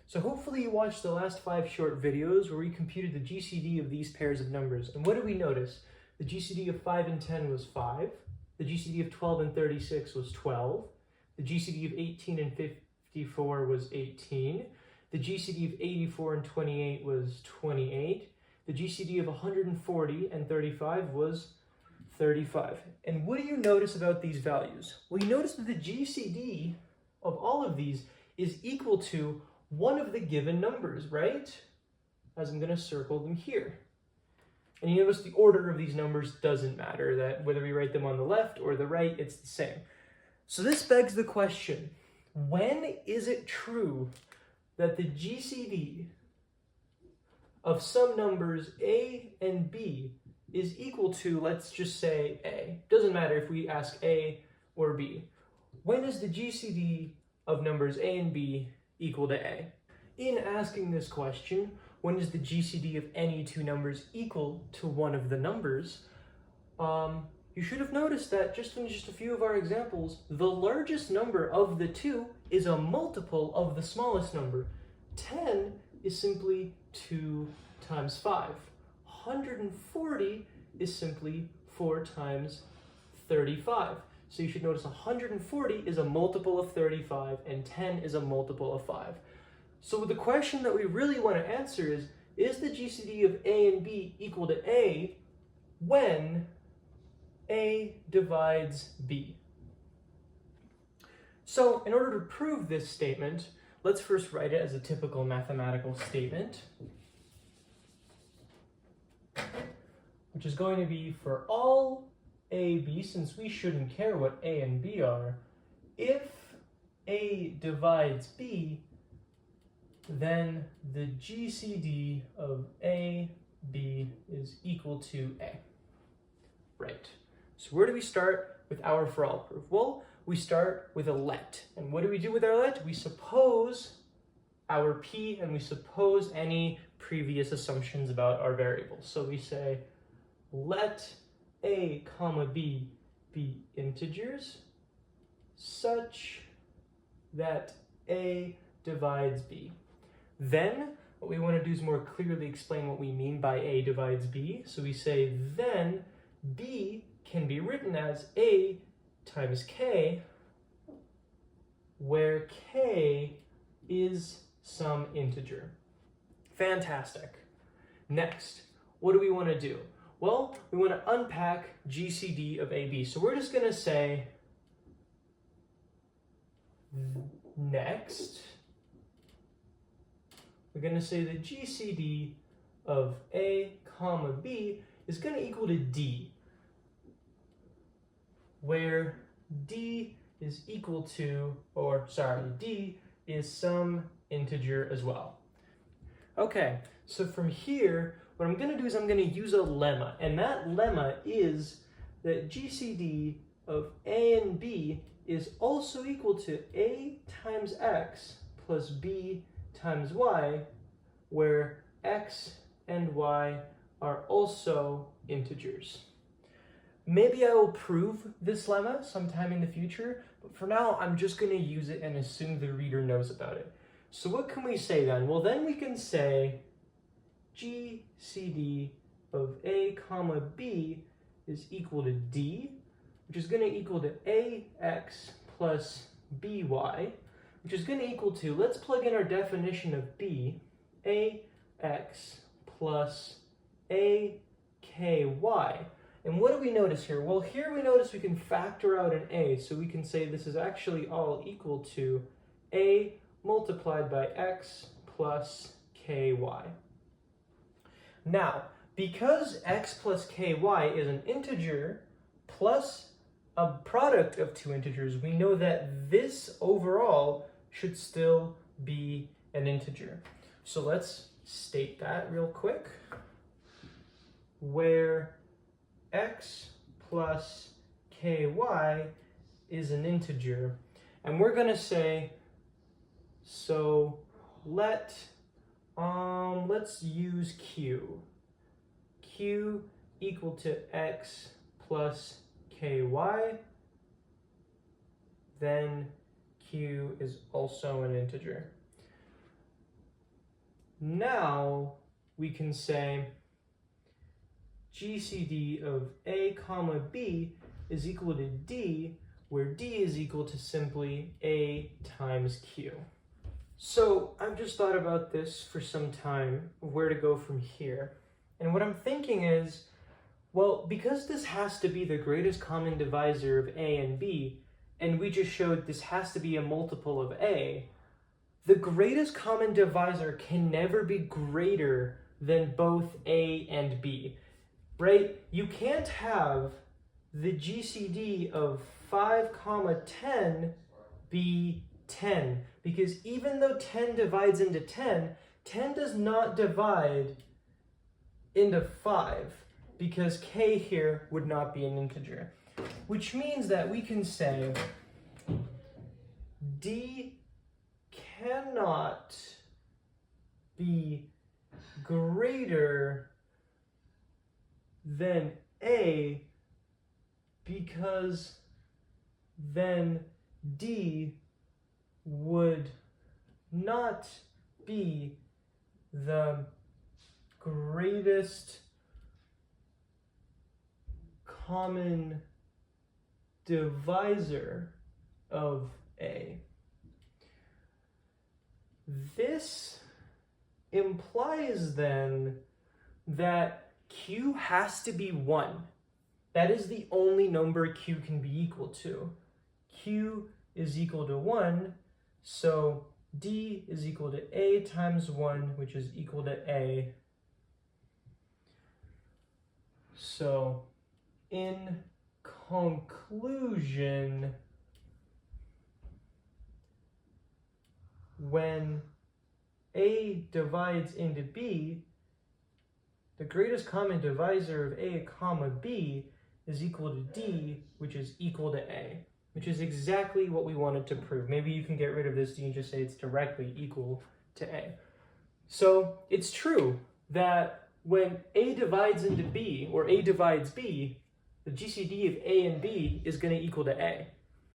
So hopefully you watched the last 5 short videos where we computed the GCD of these pairs of numbers. And what did we notice? The GCD of 5 and 10 was 5. The GCD of 12 and 36 was 12. The GCD of 18 and 54 was 18. The GCD of 84 and 28 was 28. The GCD of 140 and 35 was 35. And what do you notice about these values? Well, you notice that the GCD of all of these is equal to one of the given numbers, right? As I'm going to circle them here. And you notice the order of these numbers doesn't matter, that whether we write them on the left or the right, it's the same. So this begs the question, when is it true that the GCD of some numbers A and B is equal to, let's just say, A? Doesn't matter if we ask A or B. When is the GCD of numbers A and B equal to A? In asking this question, when is the GCD of any two numbers equal to one of the numbers, you should have noticed that just in just a few of our examples, the largest number of the two is a multiple of the smallest number. 10 is simply 2 times 5. 140 is simply 4 times 35. So you should notice 140 is a multiple of 35 and 10 is a multiple of 5. So the question that we really want to answer is the GCD of A and B equal to A when A divides B? So in order to prove this statement, let's first write it as a typical mathematical statement, which is going to be for all A, B, since we shouldn't care what A and B are, if A divides B, then the GCD of A, B is equal to A. Right. So where do we start with our for all proof? Well, we start with a let. And what do we do with our let? We suppose our P and we suppose any previous assumptions about our variables. So we say let A comma B be integers such that A divides B. Then what we want to do is more clearly explain what we mean by A divides B. So we say then B can be written as A times K, where K is some integer. Fantastic. Next, what do we want to do? Well, we want to unpack GCD of AB. So we're just going to say next, we're going to say the GCD of A comma B is going to equal to D, where D is equal to, D is some integer as well. Okay, so from here, what I'm going to do is I'm going to use a lemma, and that lemma is that GCD of A and B is also equal to A times X plus B times Y, where X and Y are also integers. Maybe I will prove this lemma sometime in the future, but for now I'm just going to use it and assume the reader knows about it. So what can we say then? Well, then we can say GCD of A comma B is equal to D, which is going to equal to AX plus BY, which is going to equal to, let's plug in our definition of B, AX plus AKY. And what do we notice here? Well, here we notice we can factor out an A, so we can say this is actually all equal to A multiplied by X plus KY. Now, because X plus KY is an integer plus a product of two integers, we know that this overall should still be an integer. So let's state that real quick, where X plus KY is an integer, and we're going to say, so let's use Q equal to X plus KY, then Q is also an integer. now we can say GCD of A comma B is equal to D, where D is equal to simply A times Q. So I've just thought about this for some time, of where to go from here. And what I'm thinking is, well, because this has to be the greatest common divisor of A and B, and we just showed this has to be a multiple of A, the greatest common divisor can never be greater than both A and B, right? You can't have the GCD of 5 comma 10 be 10, because even though 10 divides into 10, 10 does not divide into 5, because k here would not be an integer, which means that we can say D cannot be greater than A, because then D would not be the greatest common divisor of A. This implies then that Q has to be 1. That is the only number Q can be equal to. Q is equal to 1, so D is equal to A times 1, which is equal to A. So, in conclusion, when A divides into B, the greatest common divisor of A comma B is equal to D, which is equal to A, which is exactly what we wanted to prove. Maybe you can get rid of this D and just say it's directly equal to A. So it's true that when A divides into B, or A divides B, the GCD of A and B is going to equal to A.